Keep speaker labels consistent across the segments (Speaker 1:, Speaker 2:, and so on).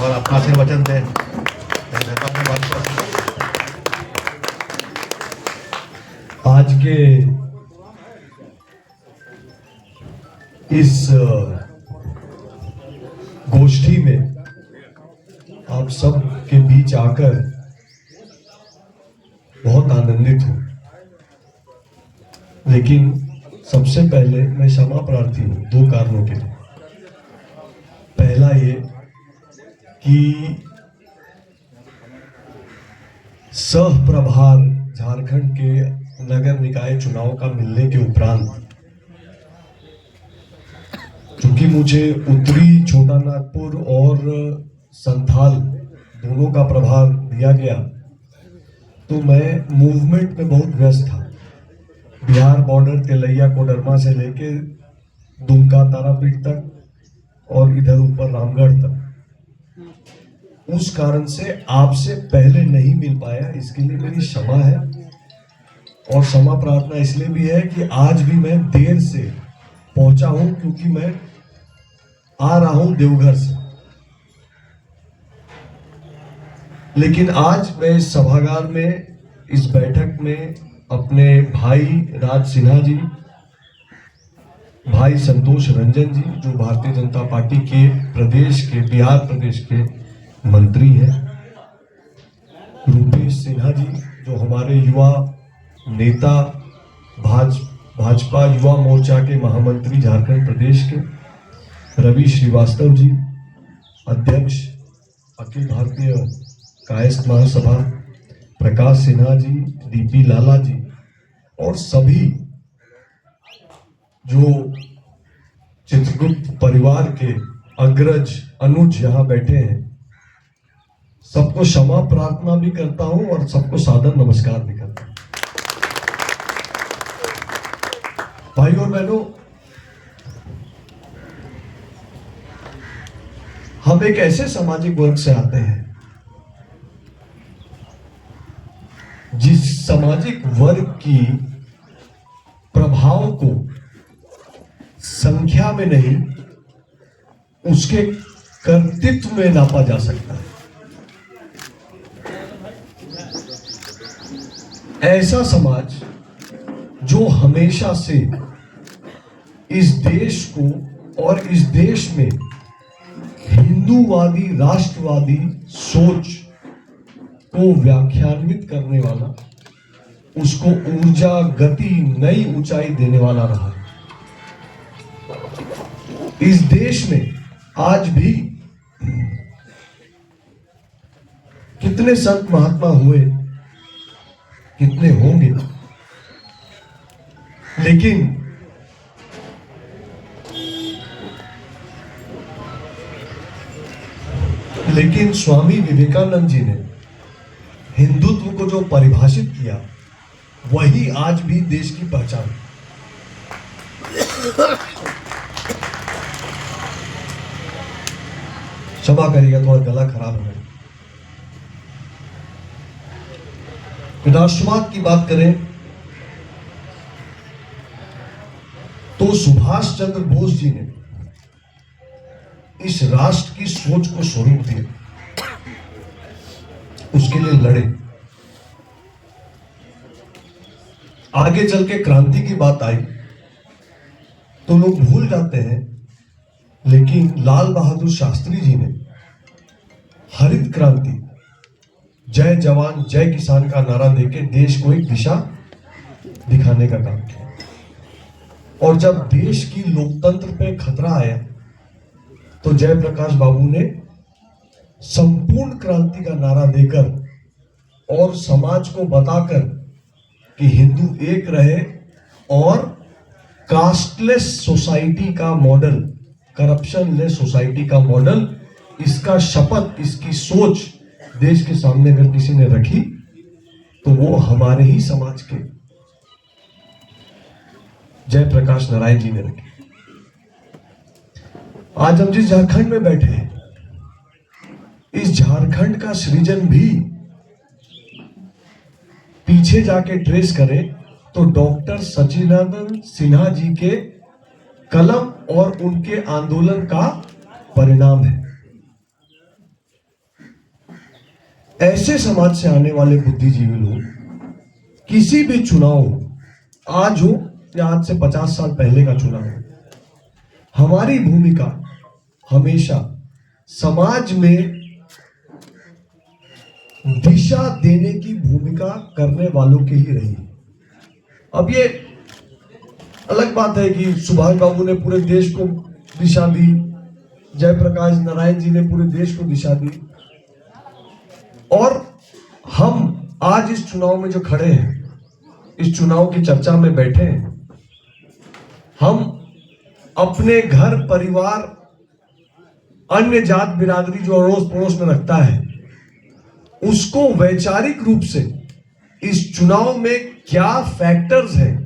Speaker 1: और अपना आशीर्वचन दें।
Speaker 2: आज के इस गोष्ठी में आप सब के बीच आकर बहुत आनंदित हूं, लेकिन सबसे पहले मैं क्षमा प्रार्थी हूं 2 कारणों के लिए। पहला ये कि सह प्रभार झारखंड के नगर निकाय चुनाव का मिलने के उपरांत क्योंकि मुझे उत्तरी छोटा नागपुर और संथाल दोनों का प्रभार दिया गया, तो मैं मूवमेंट में बहुत व्यस्त था। बिहार बॉर्डर तेलैया कोडरमा से लेके दुमका तारापीठ तक और इधर ऊपर रामगढ़ तक। उस कारण से आपसे पहले नहीं मिल पाया, इसके लिए मेरी क्षमा है। और क्षमा प्रार्थना इसलिए भी है कि आज भी मैं देर से पहुंचा हूं, क्योंकि मैं आ रहा हूं देवघर से। लेकिन आज मैं इस सभागार में, इस बैठक में अपने भाई राज सिन्हा जी, भाई संतोष रंजन जी जो भारतीय जनता पार्टी के प्रदेश के, बिहार प्रदेश के मंत्री हैं, रूपेश सिन्हा जी जो हमारे युवा नेता, भाजपा युवा मोर्चा के महामंत्री झारखंड प्रदेश के, रवि श्रीवास्तव जी अध्यक्ष अखिल भारतीय कायस्थ महासभा, प्रकाश सिन्हा जी, डीपी लाला जी और सभी जो चित्रगुप्त परिवार के अग्रज अनुज यहां बैठे हैं, सबको क्षमा प्रार्थना भी करता हूं और सबको सादर नमस्कार भी करता हूं। भाई और बहनों, हम एक ऐसे सामाजिक वर्ग से आते हैं जिस सामाजिक वर्ग की प्रभाव को संख्या में नहीं, उसके कर्तृत्व में नापा जा सकता है। ऐसा समाज जो हमेशा से इस देश को और इस देश में हिंदूवादी राष्ट्रवादी सोच को व्याख्यान्वित करने वाला, उसको ऊर्जा, गति, नई ऊंचाई देने वाला रहा। इस देश में आज भी कितने संत महात्मा हुए, कितने होंगे, लेकिन स्वामी विवेकानंद जी ने हिंदुत्व को जो परिभाषित किया, वही आज भी देश की पहचान। क्षमा करिएगा, थोड़ा गला खराब है। राष्ट्रवाद की बात करें तो सुभाष चंद्र बोस जी ने इस राष्ट्र की सोच को स्वरूप दिया, उसके लिए लड़े। आगे चल के क्रांति की बात आई तो लोग भूल जाते हैं, लेकिन लाल बहादुर शास्त्री जी ने हरित क्रांति, जय जवान जय किसान का नारा देके देश को एक दिशा दिखाने का काम किया। और जब देश की लोकतंत्र पे खतरा आया तो जयप्रकाश बाबू ने संपूर्ण क्रांति का नारा देकर और समाज को बताकर कि हिंदू एक रहे और कास्टलेस सोसाइटी का मॉडल, करप्शन लेस सोसाइटी का मॉडल, इसका शपथ, इसकी सोच देश के सामने अगर किसी ने रखी तो वो हमारे ही समाज के जयप्रकाश नारायण जी ने रखी। आज हम जिस झारखंड में बैठे हैं, इस झारखंड का सृजन भी पीछे जाके ट्रेस करें तो डॉक्टर सच्चिदानंद सिन्हा जी के कलम और उनके आंदोलन का परिणाम है। ऐसे समाज से आने वाले बुद्धिजीवी लोग किसी भी चुनाव, आज हो या आज से 50 साल पहले का चुनाव हो, हमारी भूमिका हमेशा समाज में दिशा देने की भूमिका करने वालों की ही रही। अब ये अलग बात है कि सुभाष बाबू ने पूरे देश को दिशा दी, जयप्रकाश नारायण जी ने पूरे देश को दिशा दी, और हम आज इस चुनाव में जो खड़े हैं, इस चुनाव की चर्चा में बैठे हैं, हम अपने घर परिवार अन्य जात बिरादरी जो अड़ोस पड़ोस में रखता है, उसको वैचारिक रूप से इस चुनाव में क्या फैक्टर्स हैं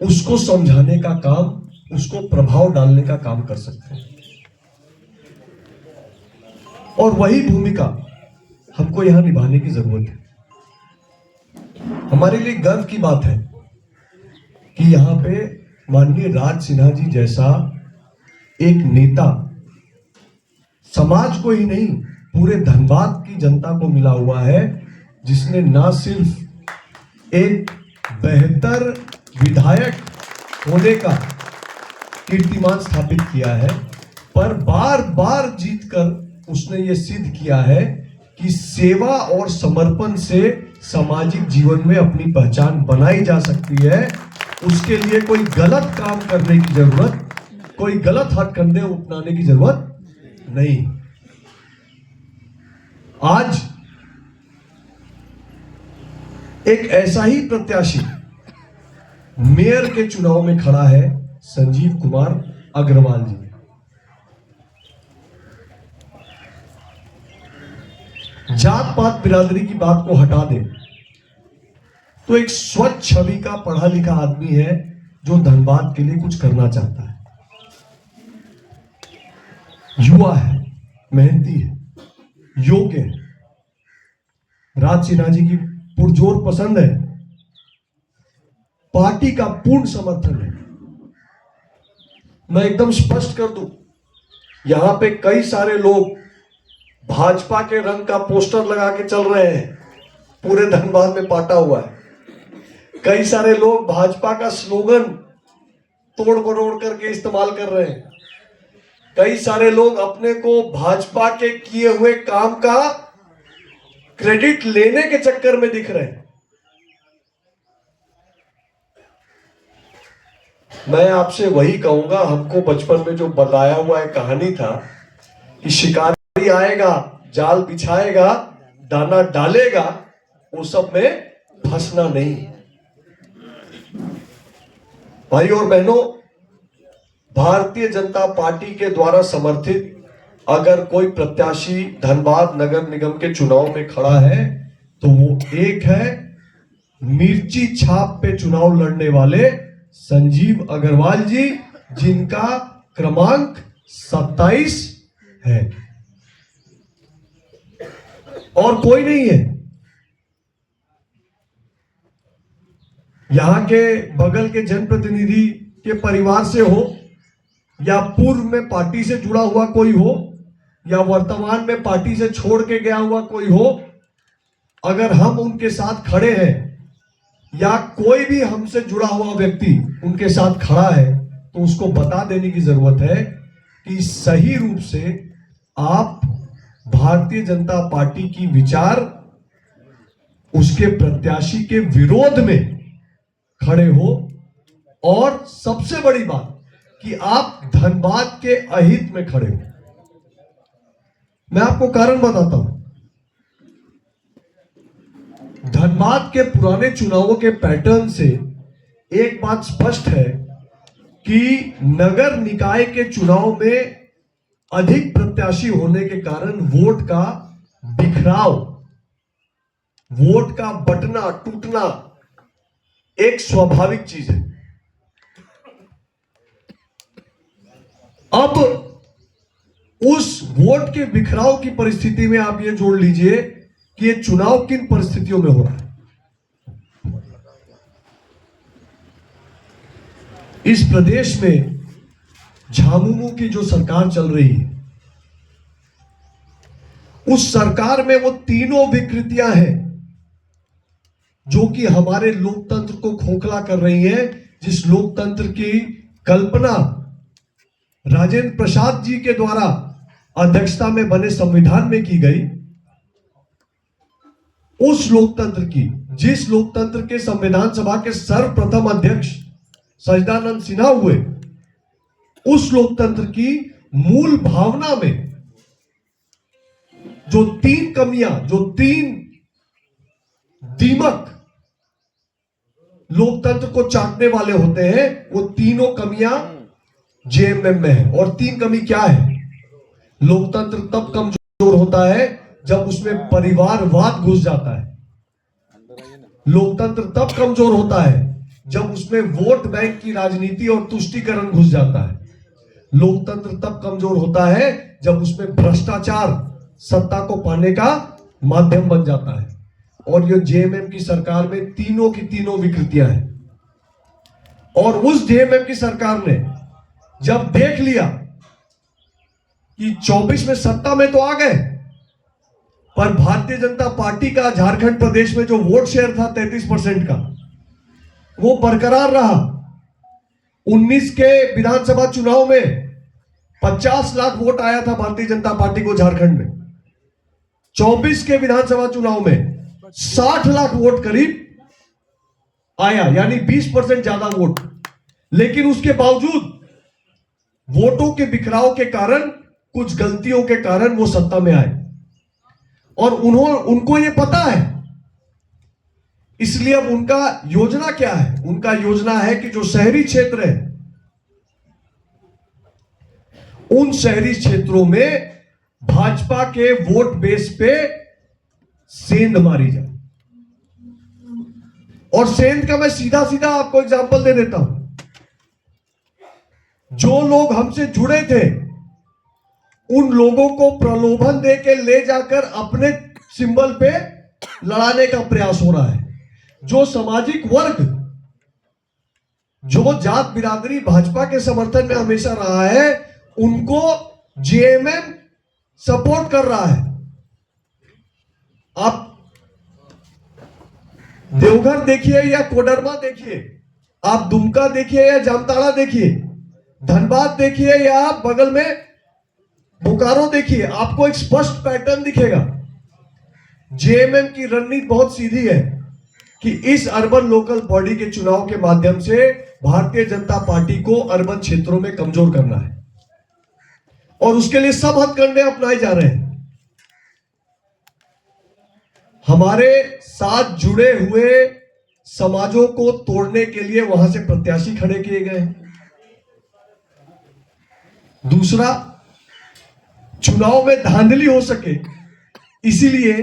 Speaker 2: उसको समझाने का काम, उसको प्रभाव डालने का काम कर सकते हैं। और वही भूमिका हमको यहां निभाने की जरूरत है। हमारे लिए गर्व की बात है कि यहां पे माननीय राज सिन्हा जी जैसा एक नेता समाज को ही नहीं, पूरे धनबाद की जनता को मिला हुआ है, जिसने ना सिर्फ एक बेहतर विधायक होने का कीर्तिमान स्थापित किया है, पर बार बार जीतकर उसने ये सिद्ध किया है कि सेवा और समर्पण से सामाजिक जीवन में अपनी पहचान बनाई जा सकती है। उसके लिए कोई गलत काम करने की जरूरत, कोई गलत हथकंडे अपनाने की जरूरत नहीं। आज एक ऐसा ही प्रत्याशी मेयर के चुनाव में खड़ा है, संजीव कुमार अग्रवाल जी। जात पात बिरादरी की बात को हटा दें तो एक स्वच्छ छवि का पढ़ा लिखा आदमी है जो धनबाद के लिए कुछ करना चाहता है। युवा है, मेहनती है, योग्य है, राज सिन्हा जी की पुरजोर पसंद है, पार्टी का पूर्ण समर्थन है। मैं एकदम स्पष्ट कर दूं, यहां पे कई सारे लोग भाजपा के रंग का पोस्टर लगा के चल रहे हैं, पूरे धनबाद में पाटा हुआ है। कई सारे लोग भाजपा का स्लोगन तोड़ मरोड़ करके इस्तेमाल कर रहे हैं। कई सारे लोग अपने को भाजपा के किए हुए काम का क्रेडिट लेने के चक्कर में दिख रहे हैं। मैं आपसे वही कहूंगा, हमको बचपन में जो बताया हुआ है कहानी था कि शिकारी आएगा, जाल बिछाएगा, दाना डालेगा, वो सब में फंसना नहीं। भाई और बहनों, भारतीय जनता पार्टी के द्वारा समर्थित अगर कोई प्रत्याशी धनबाद नगर निगम के चुनाव में खड़ा है तो वो एक है मिर्ची छाप पे चुनाव लड़ने वाले संजीव अग्रवाल जी, जिनका क्रमांक 27 है और कोई नहीं है। यहां के बगल के जनप्रतिनिधि के परिवार से हो, या पूर्व में पार्टी से जुड़ा हुआ कोई हो, या वर्तमान में पार्टी से छोड़ के गया हुआ कोई हो, अगर हम उनके साथ खड़े हैं या कोई भी हमसे जुड़ा हुआ व्यक्ति उनके साथ खड़ा है, तो उसको बता देने की जरूरत है कि सही रूप से आप भारतीय जनता पार्टी की विचार, उसके प्रत्याशी के विरोध में खड़े हो, और सबसे बड़ी बात कि आप धनबाद के अहित में खड़े हो। मैं आपको कारण बताता हूं। धनबाद के पुराने चुनावों के पैटर्न से एक बात स्पष्ट है कि नगर निकाय के चुनाव में अधिक प्रत्याशी होने के कारण वोट का बिखराव, वोट का बंटना टूटना एक स्वाभाविक चीज है। अब उस वोट के बिखराव की परिस्थिति में आप ये जोड़ लीजिए कि ये चुनाव किन परिस्थितियों में हो रहा है। इस प्रदेश में झामुमो की जो सरकार चल रही है, उस सरकार में वो तीनों विकृतियां हैं जो कि हमारे लोकतंत्र को खोखला कर रही है। जिस लोकतंत्र की कल्पना राजेंद्र प्रसाद जी के द्वारा अध्यक्षता में बने संविधान में की गई, उस लोकतंत्र की, जिस लोकतंत्र के संविधान सभा के सर्वप्रथम अध्यक्ष सच्चिदानंद सिन्हा हुए, उस लोकतंत्र की मूल भावना में जो तीन कमियां, जो तीन दीमक लोकतंत्र को चाटने वाले होते हैं, वो तीनों कमियां जेएमएम में है। और तीन कमी क्या है? लोकतंत्र तब कमजोर होता है जब उसमें परिवारवाद घुस जाता है। लोकतंत्र तब कमजोर होता है जब उसमें वोट बैंक की राजनीति और तुष्टीकरण घुस जाता है। लोकतंत्र तब कमजोर होता है जब उसमें भ्रष्टाचार सत्ता को पाने का माध्यम बन जाता है। और ये जेएमएम की सरकार में तीनों की तीनों विकृतियां हैं। और उस जेएमएम की सरकार ने जब देख लिया कि 24 में सत्ता में तो आ गए, पर भारतीय जनता पार्टी का झारखंड प्रदेश में जो वोट शेयर था 33% का, वो बरकरार रहा। 19 के विधानसभा चुनाव में 50 लाख वोट आया था भारतीय जनता पार्टी को झारखंड में। 24 के विधानसभा चुनाव में 60 लाख वोट करीब आया, यानी 20% ज्यादा वोट। लेकिन उसके बावजूद वोटों के बिखराव के कारण, कुछ गलतियों के कारण वो सत्ता में आए। और उनको ये पता है, इसलिए अब उनका योजना क्या है? उनका योजना है कि जो शहरी क्षेत्र है, उन शहरी क्षेत्रों में भाजपा के वोट बेस पे सेंध मारी जाए। और सेंध का मैं सीधा सीधा आपको एग्जांपल दे देता हूं। जो लोग हमसे जुड़े थे, उन लोगों को प्रलोभन दे के ले जाकर अपने सिंबल पे लड़ाने का प्रयास हो रहा है। जो सामाजिक वर्ग, जो जात बिरादरी भाजपा के समर्थन में हमेशा रहा है, उनको जेएमएम सपोर्ट कर रहा है। आप देवघर देखिए या कोडरमा देखिए, आप दुमका देखिए या जामताड़ा देखिए, धनबाद देखिए या बगल में बोकारो देखिए, आपको एक स्पष्ट पैटर्न दिखेगा। जेएमएम की रणनीति बहुत सीधी है कि इस अर्बन लोकल बॉडी के चुनाव के माध्यम से भारतीय जनता पार्टी को अर्बन क्षेत्रों में कमजोर करना है। और उसके लिए सब हथकंडे अपनाए जा रहे हैं। हमारे साथ जुड़े हुए समाजों को तोड़ने के लिए वहां से प्रत्याशी खड़े किए गए हैं। दूसरा, चुनाव में धांधली हो सके, इसीलिए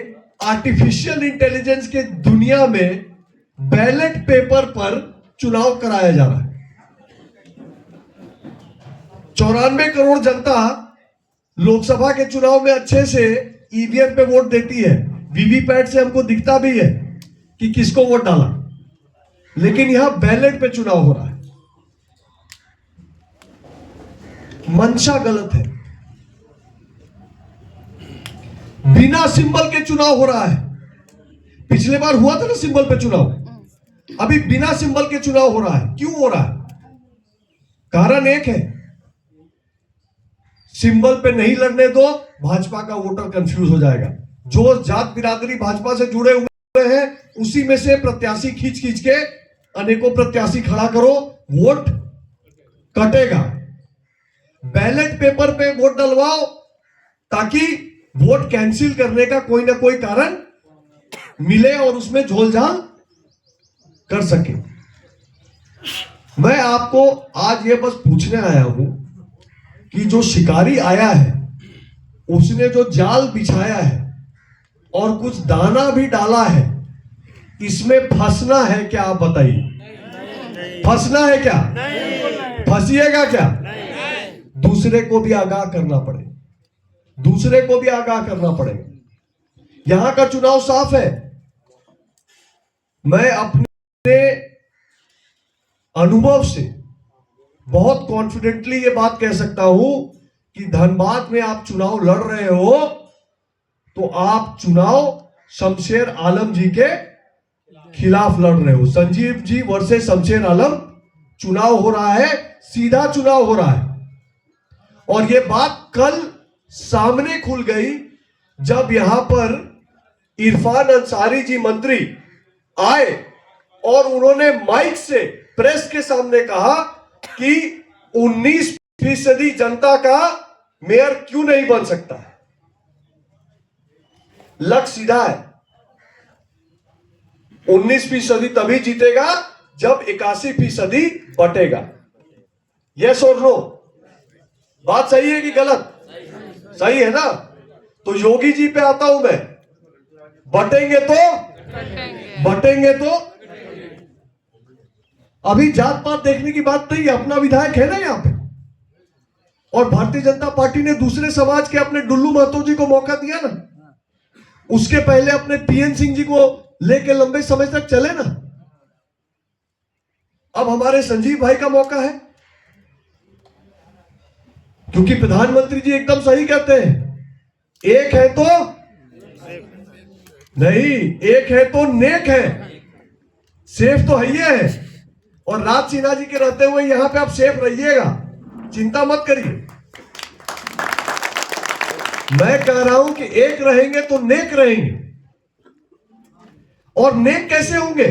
Speaker 2: आर्टिफिशियल इंटेलिजेंस के दुनिया में बैलेट पेपर पर चुनाव कराया जा रहा है। 94 करोड़ जनता लोकसभा के चुनाव में अच्छे से ईवीएम पे वोट देती है, वीवीपैट से हमको दिखता भी है कि किसको वोट डाला, लेकिन यहां बैलेट पे चुनाव हो रहा है। मंशा गलत है। बिना सिंबल के चुनाव हो रहा है। पिछले बार हुआ था ना सिंबल पे चुनाव, अभी बिना सिंबल के चुनाव हो रहा है। क्यों हो रहा है? कारण एक है, सिंबल पे नहीं लड़ने दो, भाजपा का वोटर कंफ्यूज हो जाएगा। जो जात बिरादरी भाजपा से जुड़े हुए हैं, उसी में से प्रत्याशी खींच खींच के अनेकों प्रत्याशी खड़ा करो, वोट कटेगा। बैलेट पेपर पे वोट डलवाओ ताकि वोट कैंसिल करने का कोई ना कोई कारण मिले और उसमें झोलझाल कर सके। मैं आपको आज ये बस पूछने आया हूं कि जो शिकारी आया है, उसने जो जाल बिछाया है और कुछ दाना भी डाला है, इसमें फंसना है क्या? आप बताइए, फंसना है क्या? फंसिएगा क्या? दूसरे को भी आगाह करना पड़ेगा, दूसरे को भी आगाह करना पड़ेगा। यहां का चुनाव साफ है। मैं अपने अनुभव से बहुत कॉन्फिडेंटली ये बात कह सकता हूं कि धनबाद में आप चुनाव लड़ रहे हो तो आप चुनाव शमशेर आलम जी के खिलाफ लड़ रहे हो। संजीव जी वर्सेस शमशेर आलम चुनाव हो रहा है, सीधा चुनाव हो रहा है। और ये बात कल सामने खुल गई जब यहां पर इरफान अंसारी जी मंत्री आए और उन्होंने माइक से प्रेस के सामने कहा कि 19% जनता का मेयर क्यों नहीं बन सकता है। लक्ष्य सीधा है, 19% तभी जीतेगा जब 81% बटेगा। यस और नो? बात सही है कि गलत? सही है ना? तो योगी जी पे आता हूं मैं, बटेंगे तो अभी जात पात देखने की बात नहीं है, अपना विधायक है ना यहां पे। और भारतीय जनता पार्टी ने दूसरे समाज के अपने डुल्लू महतो जी को मौका दिया ना, उसके पहले अपने पीएन सिंह जी को लेके लंबे समय तक चले ना। अब हमारे संजीव भाई का मौका है, क्योंकि प्रधानमंत्री जी एकदम सही कहते हैं, एक है तो नहीं, एक है तो नेक है, सेफ तो है। और राज सिन्हा जी के रहते हुए यहां पे आप सेफ रहिएगा, चिंता मत करिए। मैं कह रहा हूं कि एक रहेंगे तो नेक रहेंगे। और नेक कैसे होंगे?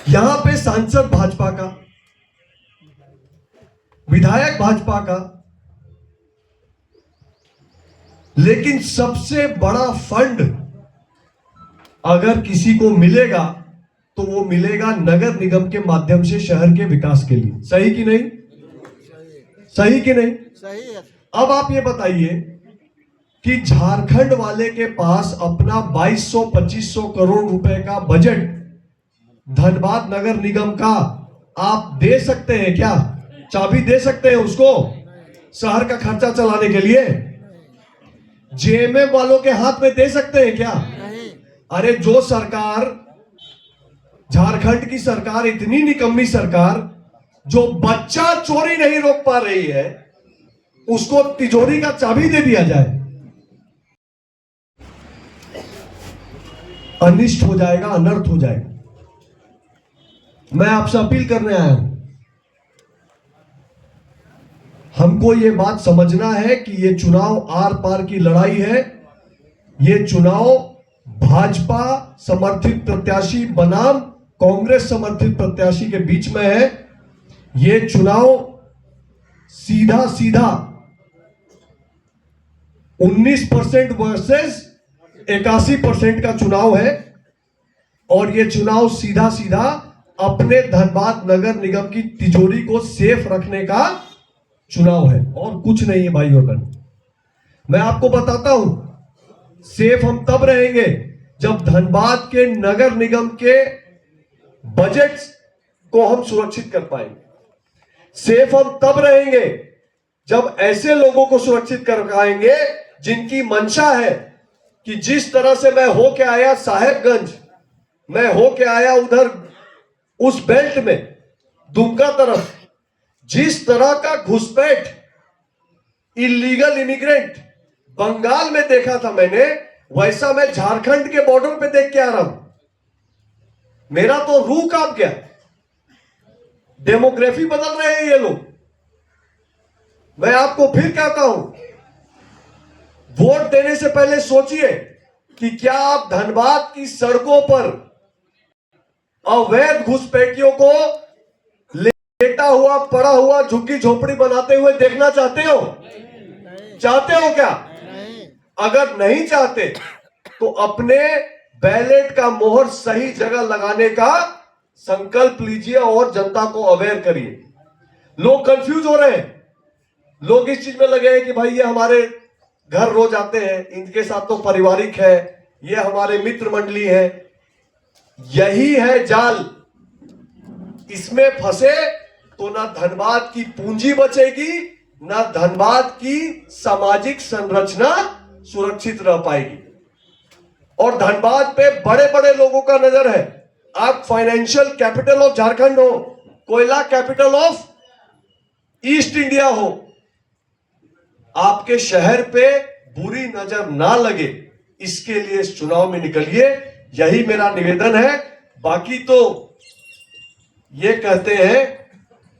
Speaker 2: यहां पे सांसद भाजपा का, विधायक भाजपा का, लेकिन सबसे बड़ा फंड अगर किसी को मिलेगा तो वो मिलेगा नगर निगम के माध्यम से शहर के विकास के लिए। सही कि नहीं? सही कि नहीं?
Speaker 1: सही है।
Speaker 2: अब आप ये बताइए कि झारखंड वाले के पास अपना 2200-2500 करोड़ रुपए का बजट धनबाद नगर निगम का आप दे सकते हैं क्या? चाबी दे सकते हैं उसको शहर का खर्चा चलाने के लिए? जेएमएम वालों के हाथ में दे सकते हैं क्या?
Speaker 1: नहीं।
Speaker 2: अरे जो सरकार, झारखंड की सरकार, इतनी निकम्मी सरकार जो बच्चा चोरी नहीं रोक पा रही है, उसको तिजोरी का चाबी दे दिया जाए, अनिष्ट हो जाएगा, अनर्थ हो जाएगा। मैं आपसे अपील करने आया हूं, हमको ये बात समझना है कि ये चुनाव आर पार की लड़ाई है। ये चुनाव भाजपा समर्थित प्रत्याशी बनाम कांग्रेस समर्थित प्रत्याशी के बीच में है। ये चुनाव सीधा 19% वर्सेस 81% का चुनाव है। और ये चुनाव सीधा अपने धनबाद नगर निगम की तिजोरी को सेफ रखने का चुनाव है, और कुछ नहीं है भाई और बहन। मैं आपको बताता हूं, सेफ हम तब रहेंगे जब धनबाद के नगर निगम के बजट को हम सुरक्षित कर पाएंगे। सेफ हम तब रहेंगे जब ऐसे लोगों को सुरक्षित कर पाएंगे जिनकी मंशा है कि जिस तरह से मैं होके आया साहेबगंज, मैं होके आया उधर उस बेल्ट में दुमका तरफ, जिस तरह का घुसपैठ इलीगल इमिग्रेंट बंगाल में देखा था मैंने, वैसा मैं झारखंड के बॉर्डर पे देख के आ रहा हूं। मेरा तो रूह कांप गया। डेमोग्राफी बदल रहे हैं ये लोग। मैं आपको फिर कहता हूं, वोट देने से पहले सोचिए कि क्या आप धनबाद की सड़कों पर अवैध घुसपैठियों को लेटा हुआ, पड़ा हुआ, झुग्गी झोपड़ी बनाते हुए देखना चाहते हो? चाहते हो क्या?
Speaker 1: नहीं।
Speaker 2: अगर नहीं चाहते तो अपने बैलेट का मोहर सही जगह लगाने का संकल्प लीजिए और जनता को अवेयर करिए। लोग कंफ्यूज हो रहे हैं, लोग इस चीज में लगे हैं कि भाई ये हमारे घर रोज आते हैं, इनके साथ तो पारिवारिक है, ये हमारे मित्र मंडली है। यही है जाल। इसमें फंसे तो ना धनबाद की पूंजी बचेगी, ना धनबाद की सामाजिक संरचना सुरक्षित रह पाएगी। और धनबाद पे बड़े बड़े लोगों का नजर है। आप फाइनेंशियल कैपिटल ऑफ झारखंड हो, कोयला कैपिटल ऑफ ईस्ट इंडिया हो, आपके शहर पे बुरी नजर ना लगे, इसके लिए इस चुनाव में निकलिए, यही मेरा निवेदन है। बाकी तो ये कहते हैं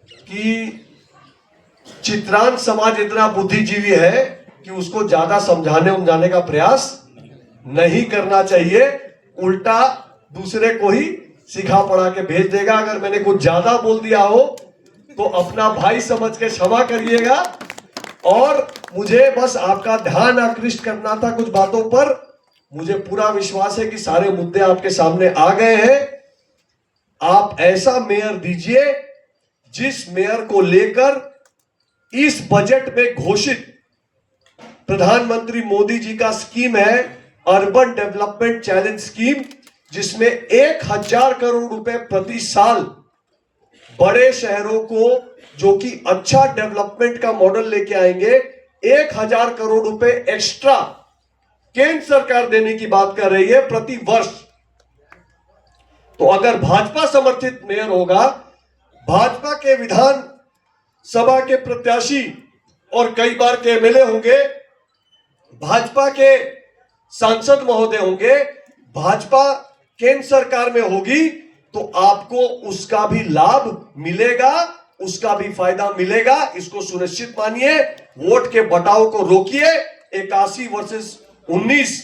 Speaker 2: कि चित्रांश समाज इतना बुद्धिजीवी है कि उसको ज्यादा समझाने उमझाने का प्रयास नहीं करना चाहिए, उल्टा दूसरे को ही सिखा पढ़ा के भेज देगा। अगर मैंने कुछ ज्यादा बोल दिया हो तो अपना भाई समझ के क्षमा करिएगा। और मुझे बस आपका ध्यान आकृष्ट करना था कुछ बातों पर। मुझे पूरा विश्वास है कि सारे मुद्दे आपके सामने आ गए हैं। आप ऐसा मेयर दीजिए जिस मेयर को लेकर इस बजट में घोषित प्रधानमंत्री मोदी जी का स्कीम है अर्बन डेवलपमेंट चैलेंज स्कीम, जिसमें 1000 करोड़ रुपए प्रति साल बड़े शहरों को, जो कि अच्छा डेवलपमेंट का मॉडल लेके आएंगे, 1000 करोड़ रुपए एक्स्ट्रा केंद्र सरकार देने की बात कर रही है प्रति वर्ष। तो अगर भाजपा समर्थित मेयर होगा, भाजपा के विधान सभा के प्रत्याशी और कई बार के एमएलए होंगे, भाजपा के सांसद महोदय होंगे, भाजपा केंद्र सरकार में होगी, तो आपको उसका भी लाभ मिलेगा, उसका भी फायदा मिलेगा। इसको सुनिश्चित मानिए, वोट के बटाव को रोकिए। 81 वर्सेस 19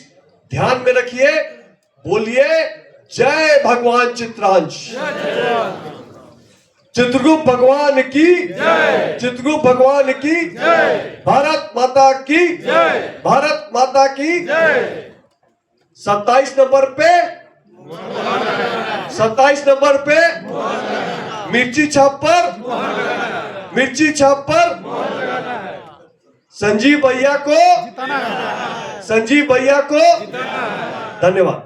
Speaker 2: ध्यान में रखिए। बोलिए जय भगवान चित्रांश, चित्रगुप्त भगवान की जय, चित्रगुप्त भगवान की जय, भारत माता की जय, भारत माता की जय। 27 नंबर पे 27 नंबर पे मिर्ची छाप पर, मिर्ची छाप पर संजीव भैया को, संजीव भैया को धन्यवाद।